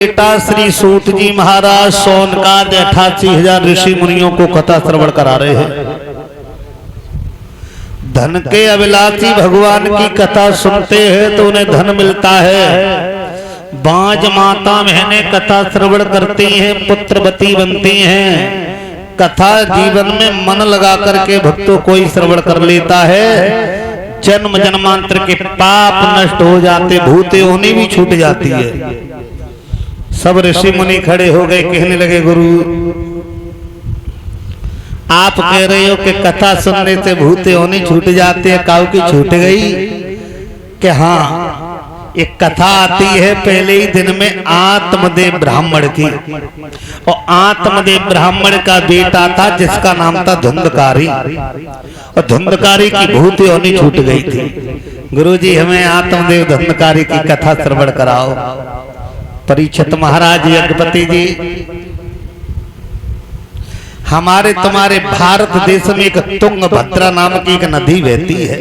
बेटा श्री सूत जी महाराज सोनकाद 88,000 ऋषि मुनियों को कथा श्रवण करा रहे हैं। धन के अभिलाषी भगवान की कथा सुनते हैं तो उन्हें धन मिलता है। बांझ माता बहनें कथा श्रवण करती हैं, पुत्रवती बनती हैं। कथा जीवन में मन लगा करके भक्तों कोई श्रवण कर लेता है, जन्म जन्मांतर के पाप नष्ट हो जाते, भूते होनी भी छूट जाती है। सब ऋषि मुनि खड़े हो गए, कहने लगे गुरु आप कह रहे हो कि कथा सुनने से भूते होनी छूट जाते हैं, काऊ की छूट गई कि हाँ, एक कथा आती है पहले ही दिन में आत्मदेव ब्राह्मण की, और आत्मदेव ब्राह्मण का बेटा था जिसका नाम था धुंधकारी, और धुंधकारी की भूते होनी छूट गई थी। गुरुजी हमें आत्मदेव धुंधकारी की कथा श्रवण कराओ। परीक्षित महाराज यज्ञपति जी, हमारे तुम्हारे भारत देश में एक तुंगभद्रा नाम की एक नदी बहती है,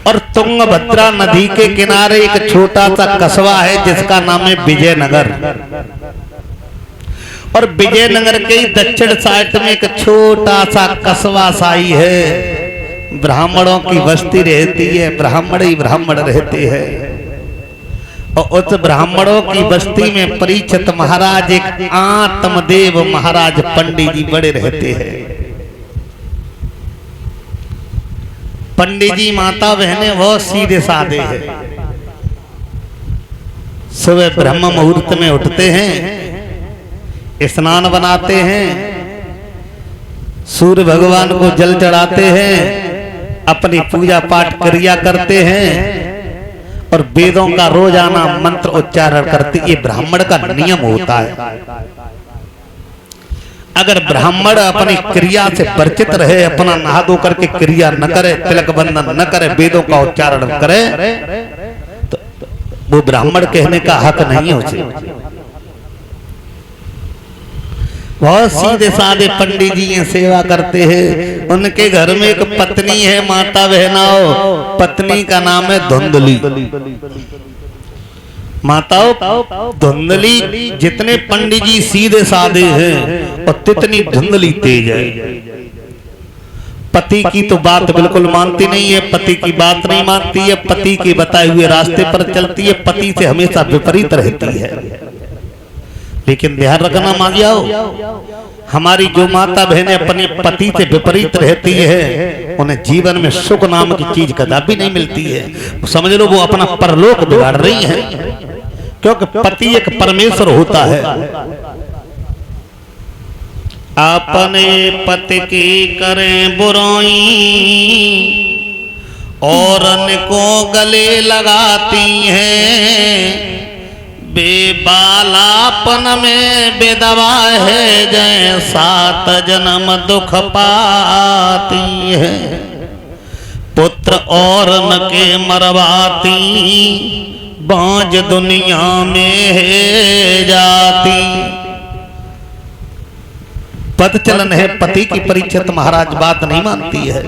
और तुंगभद्रा नदी के किनारे एक छोटा सा कस्बा है जिसका नाम है विजयनगर, और विजयनगर के ही दक्षिण साइड में एक छोटा सा कस्बा साई है। ब्राह्मणों की बस्ती रहती है, ब्राह्मण ही ब्राह्मण रहते हैं, और उस ब्राह्मणों की बस्ती में परीक्षित महाराज एक आत्मदेव महाराज पंडित जी बड़े रहते हैं। पंडित जी माता बहनें बहुत सीधे साधे हैं। सुबह ब्रह्म मुहूर्त में उठते हैं, स्नान बनाते हैं, सूर्य भगवान को जल चढ़ाते हैं, अपनी पूजा पाठ क्रिया करते हैं, और वेदों का रोजाना मंत्र उच्चारण करते। ये ब्राह्मण का नियम होता है। अगर ब्राह्मण अपनी क्रिया से परिचित रहे, अपना नहा धो करके क्रिया न करे, तिलक बंधन न करे, वेदों का उच्चारण करे, तो वो ब्राह्मण कहने का हक नहीं है उसे। बहुत सीधे साधे पंडित जी ये सेवा करते हैं। उनके घर में एक पत्नी है, माता बहनाओ, पत्नी का नाम है धुंधली। माताओं, धुंधली जितने पंडित जी सीधे साधे हैं और तितनी धुंधली तेज है। पति की तो बात बिल्कुल मानती नहीं है, पति की बात नहीं मानती है, पति के बताए हुए रास्ते पर चलती है, पति से हमेशा विपरीत रहती है। लेकिन ध्यान रखना माजियाओ, हमारी जो माता बहनें अपने पति से विपरीत रहती है, उन्हें जीवन में सुख नाम की चीज कदापि नहीं मिलती है। समझ लो वो अपना परलोक बिगाड़ रही है, क्योंकि पति एक परमेश्वर होता है। अपने पति की करें बुराई और उनको गले लगाती हैं, बेबालापन में बेदवा है, जय 7 जन्म दुख पाती है। पुत्र और न के मरवाती, बांझ दुनिया में है जाती। पद चलन है पति की, परीक्षित महाराज बात नहीं मानती है।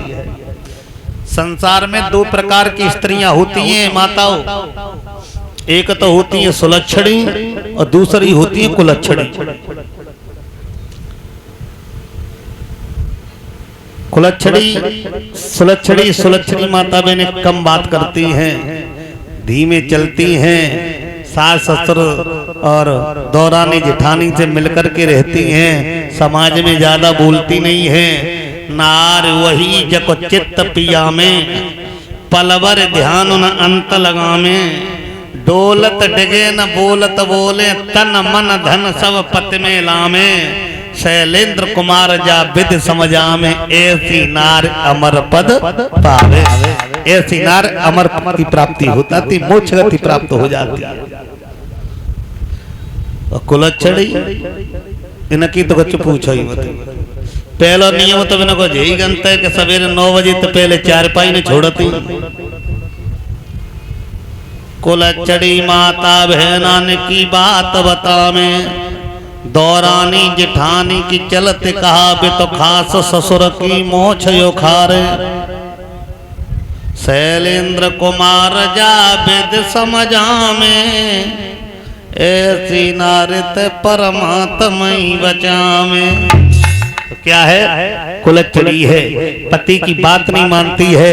संसार में 2 प्रकार की स्त्रियां होती हैं माताओं, एक तो होती है सुलक्षणी और दूसरी होती है कुलक्षणी। सुलक्षणी माता बहनें कम बात करती हैं, धीमे चलती हैं, सास ससुर और दौरानी जेठानी से मिलकर के रहती हैं, समाज में ज्यादा बोलती नहीं है। नार वही जको चित्त पिया में, पलवर ध्यान न अंत लगा में, डोलत डिगे न बोलत बोले, तन मन धन सब पत में लामे, शैलेंद्र कुमार जा विद समझा में, ऐसी नार अमर पद पावे। ऐसी नार अमर पद की प्राप्ति होता थी, मोक्ष गति प्राप्त हो जाती। और कुलच्छड़ी इनकी तो कुछ पूछो ही मत। पहला नियम तो इनको यही गनता है कि सवेरे 9 बजे तो पहले चारपाई ने छोड़ती। कुलच्छड़ी माता बहनान की बात बता में, दौरानी जेठानी की चलत कहा बे तो खास ससुर की मोछ यो खारे। शैलेंद्र कुमार जा विद समझा में, ऐसी नारित परमात्मई बचावे। तो क्या है? कुलच्छनी है, पति की बात नहीं मानती है।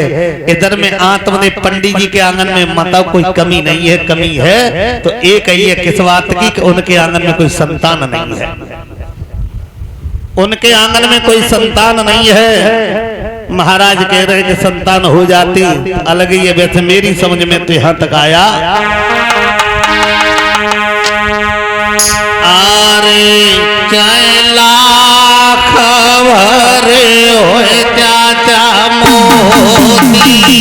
इधर में आत्मदेव पंडित जी के आंगन में माता कोई कमी नहीं है, कमी है तो एक ही है किस बात की कि उनके आंगन में कोई संतान नहीं है, उनके आंगन में कोई संतान नहीं है। महाराज कह रहे कि संतान हो जाती अलग ही है, वैसे मेरी समझ में तो यहां तक आया। आरे चला खबर होए चाचा मोती